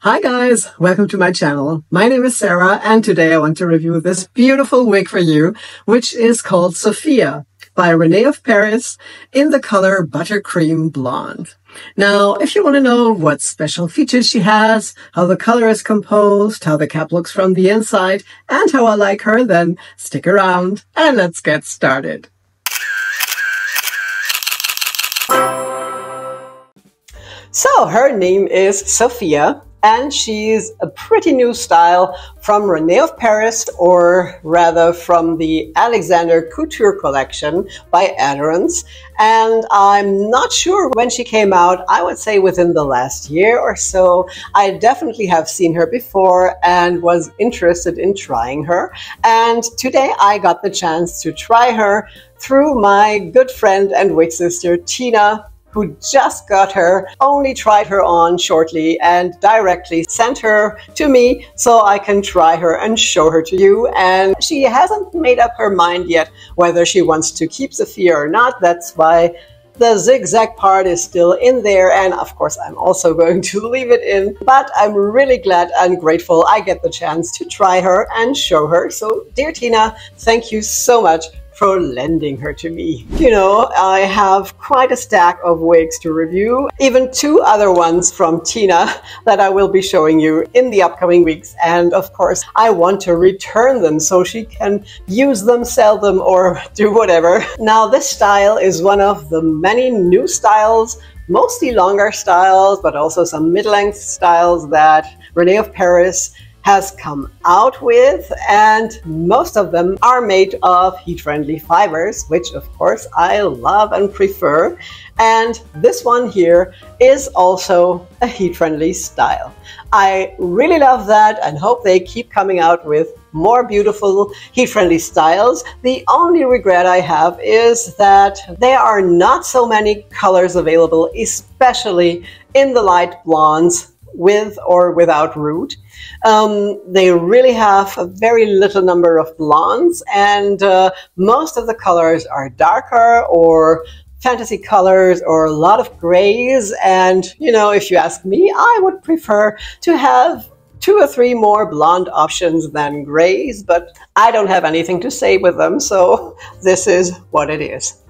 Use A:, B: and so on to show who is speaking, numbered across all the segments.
A: Hi guys, welcome to my channel. My name is Sarah and today I want to review this beautiful wig for you, which is called Sophia by Renee of Paris in the color Buttercream Blonde. Now, if you want to know what special features she has, how the color is composed, how the cap looks from the inside, and how I like her, then stick around and let's get started. So her name is Sophia, and she's a pretty new style from Renee of Paris, or rather from the Alexander Couture collection by Adorance. And I'm not sure when she came out. I would say within the last year or so. I definitely have seen her before and was interested in trying her. And today I got the chance to try her through my good friend and wig sister Tina, who just got her, only tried her on shortly and directly sent her to me so I can try her and show her to you. And she hasn't made up her mind yet whether she wants to keep Sophia or not. That's why the zigzag part is still in there, and of course I'm also going to leave it in. But I'm really glad and grateful I get the chance to try her and show her. So dear Tina, thank you so much for lending her to me. You know, I have quite a stack of wigs to review, even 2 other ones from Tina that I will be showing you in the upcoming weeks. And of course, I want to return them so she can use them, sell them, or do whatever. Now, this style is one of the many new styles, mostly longer styles, but also some mid-length styles that Renee of Paris has come out with, and most of them are made of heat-friendly fibers, which of course I love and prefer. And this one here is also a heat-friendly style. I really love that and hope they keep coming out with more beautiful heat-friendly styles. The only regret I have is that there are not so many colors available, especially in the light blondes with or without root. They really have a very little number of blondes, and most of the colors are darker or fantasy colors or a lot of grays. And you know, if you ask me, I would prefer to have 2 or 3 more blonde options than grays, but I don't have anything to say with them, so this is what it is.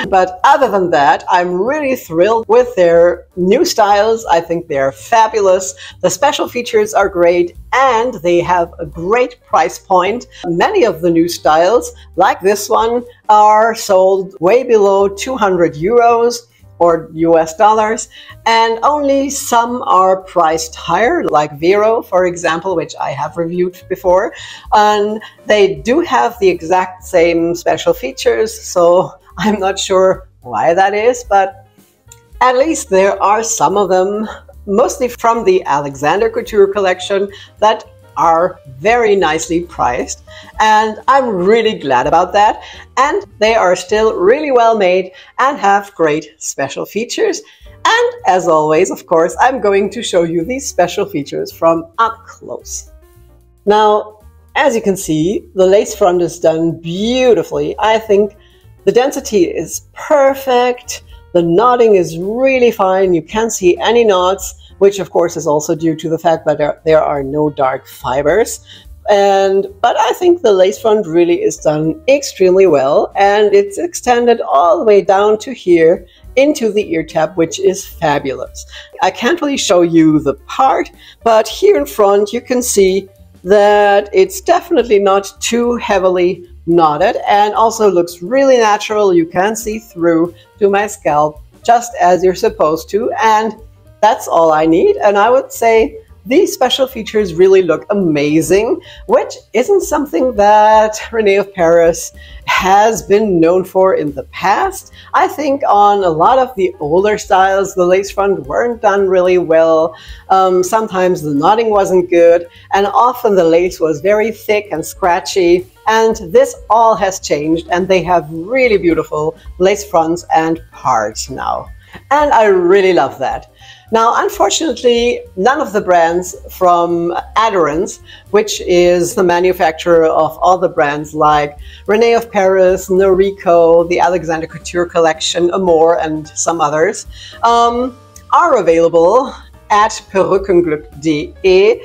A: But other than that, I'm really thrilled with their new styles. I think they're fabulous. The special features are great and they have a great price point. Many of the new styles, like this one, are sold way below 200 euros or US dollars, and only some are priced higher, like Vero, for example, which I have reviewed before. And they do have the exact same special features, so I'm not sure why that is, but at least there are some of them, mostly from the Alexander Couture collection, that are very nicely priced, and I'm really glad about that. And they are still really well made and have great special features. And as always, of course, I'm going to show you these special features from up close. Now, as you can see, the lace front is done beautifully. I think the density is perfect. The knotting is really fine. You can't see any knots, which of course is also due to the fact that there are no dark fibers. But I think the lace front really is done extremely well, and it's extended all the way down to here into the ear tab, which is fabulous. I can't really show you the part, but here in front you can see that it's definitely not too heavily knotted and also looks really natural. You can see through to my scalp just as you're supposed to, and that's all I need. And I would say these special features really look amazing, which isn't something that Renee of Paris has been known for in the past. I think on a lot of the older styles, the lace front weren't done really well. Sometimes the knotting wasn't good, and often the lace was very thick and scratchy. And this all has changed, and they have really beautiful lace fronts and parts now. And I really love that. Now, unfortunately, none of the brands from Adorance, which is the manufacturer of all the brands like Renee of Paris, Noriko, the Alexander Couture collection, Amore, and some others, are available at perückenglück.de.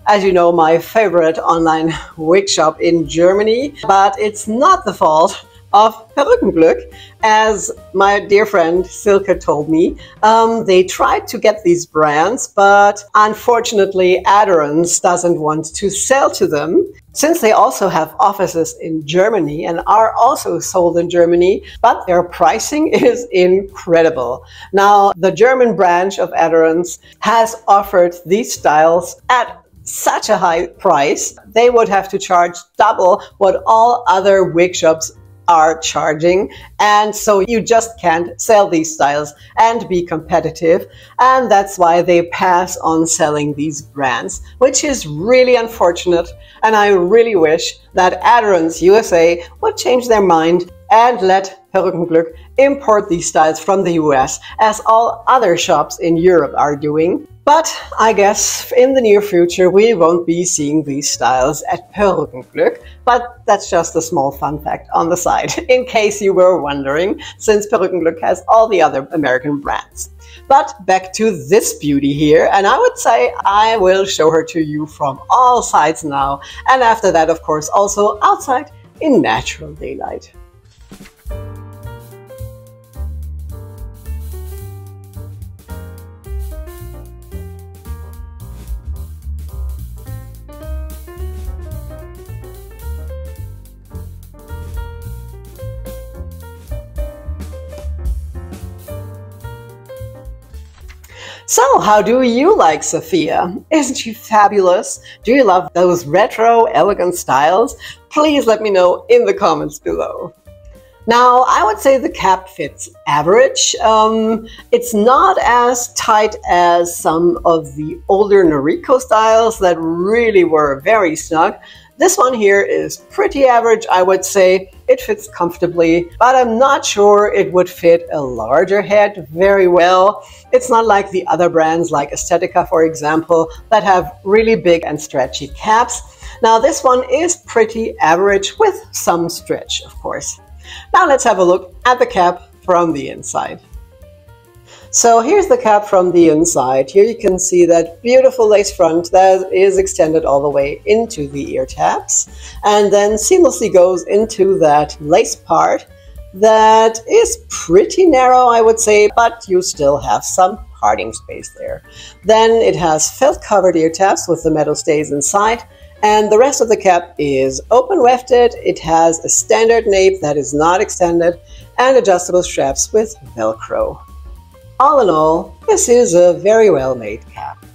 A: As you know, my favorite online wig shop in Germany. But it's not the fault of Perückenglück, as my dear friend Silke told me. They tried to get these brands, but unfortunately Adorance doesn't want to sell to them, since they also have offices in Germany and are also sold in Germany, but their pricing is incredible. Now, the German branch of Adorance has offered these styles at such a high price, they would have to charge double what all other wig shops are charging, and so you just can't sell these styles and be competitive, and that's why they pass on selling these brands, which is really unfortunate. And I really wish that Adorance USA would change their mind and let Perückenglück import these styles from the US, as all other shops in Europe are doing. But I guess in the near future we won't be seeing these styles at Perückenglück, but that's just a small fun fact on the side, in case you were wondering, since Perückenglück has all the other American brands. But back to this beauty here, and I would say I will show her to you from all sides now, and after that, of course, also outside in natural daylight. So, how do you like Sophia? Isn't she fabulous? Do you love those retro, elegant styles? Please let me know in the comments below. Now, I would say the cap fits average. It's not as tight as some of the older Noriko styles that really were very snug. This one here is pretty average, I would say. It fits comfortably, but I'm not sure it would fit a larger head very well. It's not like the other brands like Estetica, for example, that have really big and stretchy caps. Now this one is pretty average with some stretch, of course. Now let's have a look at the cap from the inside. So here's the cap from the inside. Here you can see that beautiful lace front that is extended all the way into the ear tabs, and then seamlessly goes into that lace part that is pretty narrow, I would say, but you still have some parting space there. Then it has felt covered ear tabs with the metal stays inside, and the rest of the cap is open wefted. It has a standard nape that is not extended and adjustable straps with Velcro. All in all, this is a very well made cap.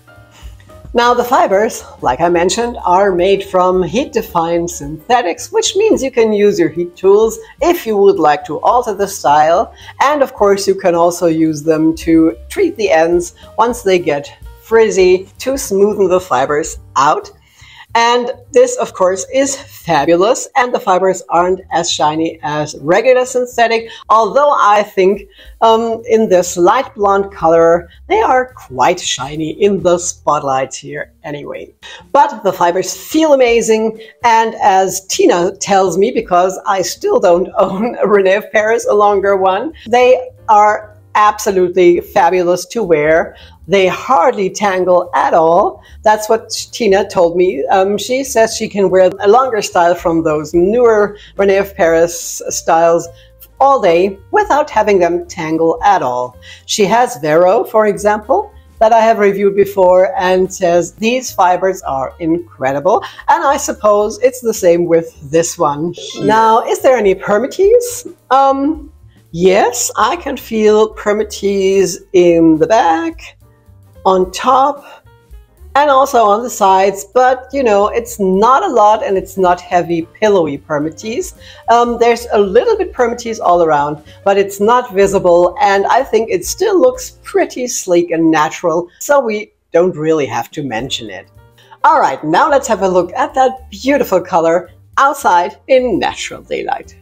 A: Now the fibers, like I mentioned, are made from heat-define synthetics, which means you can use your heat tools if you would like to alter the style, and of course you can also use them to treat the ends once they get frizzy to smoothen the fibers out. And this, of course, is fabulous, and the fibers aren't as shiny as regular synthetic, although I think in this light blonde color, they are quite shiny in the spotlights here anyway. But the fibers feel amazing, and as Tina tells me, because I still don't own a René of Paris, a longer one, they are absolutely fabulous to wear. They hardly tangle at all. That's what Tina told me. She says she can wear a longer style from those newer René of Paris styles all day without having them tangle at all. She has Vero, for example, that I have reviewed before, and says these fibers are incredible, and I suppose it's the same with this one. Now, is there any permatease? Yes, I can feel permatease in the back, on top, and also on the sides, but you know, it's not a lot and it's not heavy, pillowy permatease. There's a little bit permatease all around, but it's not visible, and I think it still looks pretty sleek and natural, so we don't really have to mention it. All right, now let's have a look at that beautiful color outside in natural daylight.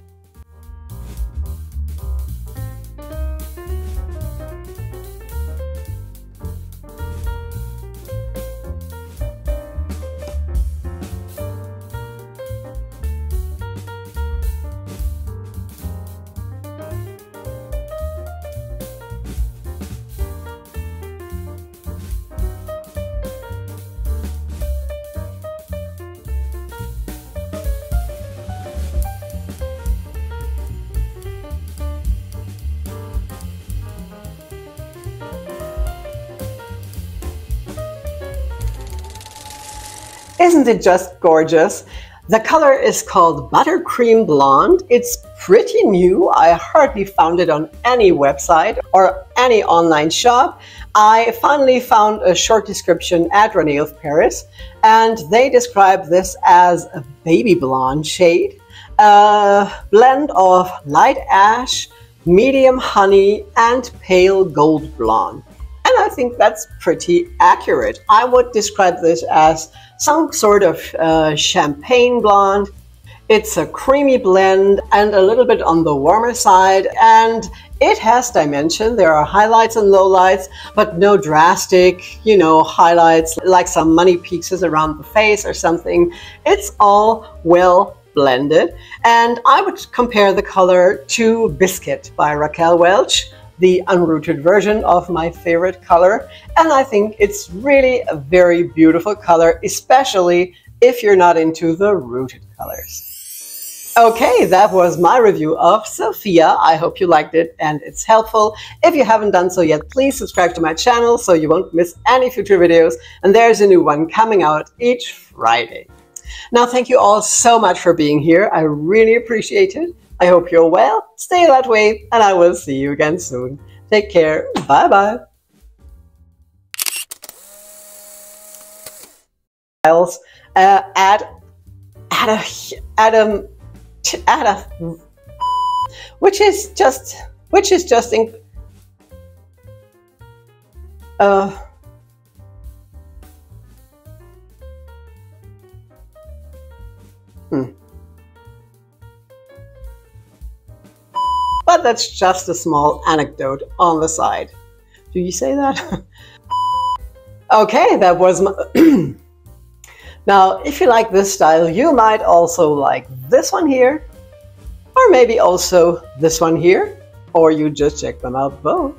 A: Isn't it just gorgeous? The color is called Buttercream Blonde. It's pretty new. I hardly found it on any website or any online shop. I finally found a short description at René of Paris, and they describe this as a baby blonde shade, a blend of light ash, medium honey, and pale gold blonde. And I think that's pretty accurate. I would describe this as some sort of champagne blonde. It's a creamy blend and a little bit on the warmer side, and it has dimension. There are highlights and lowlights, but no drastic, highlights like some money pieces around the face or something. It's all well blended, and I would compare the color to Biscuit by Raquel Welch, the unrooted version of my favorite color, and I think it's really a very beautiful color, especially if you're not into the rooted colors. Okay, that was my review of Sophia. I hope you liked it and it's helpful. If you haven't done so yet, please subscribe to my channel so you won't miss any future videos, and there's a new one coming out each Friday. Now, thank you all so much for being here. I really appreciate it. I hope you're well, stay that way, and I will see you again soon. Take care. Bye-bye. Which is just But that's just a small anecdote on the side. Do you say that? Okay, that was my... Now, if you like this style, you might also like this one here, or maybe also this one here, or you just check them out both.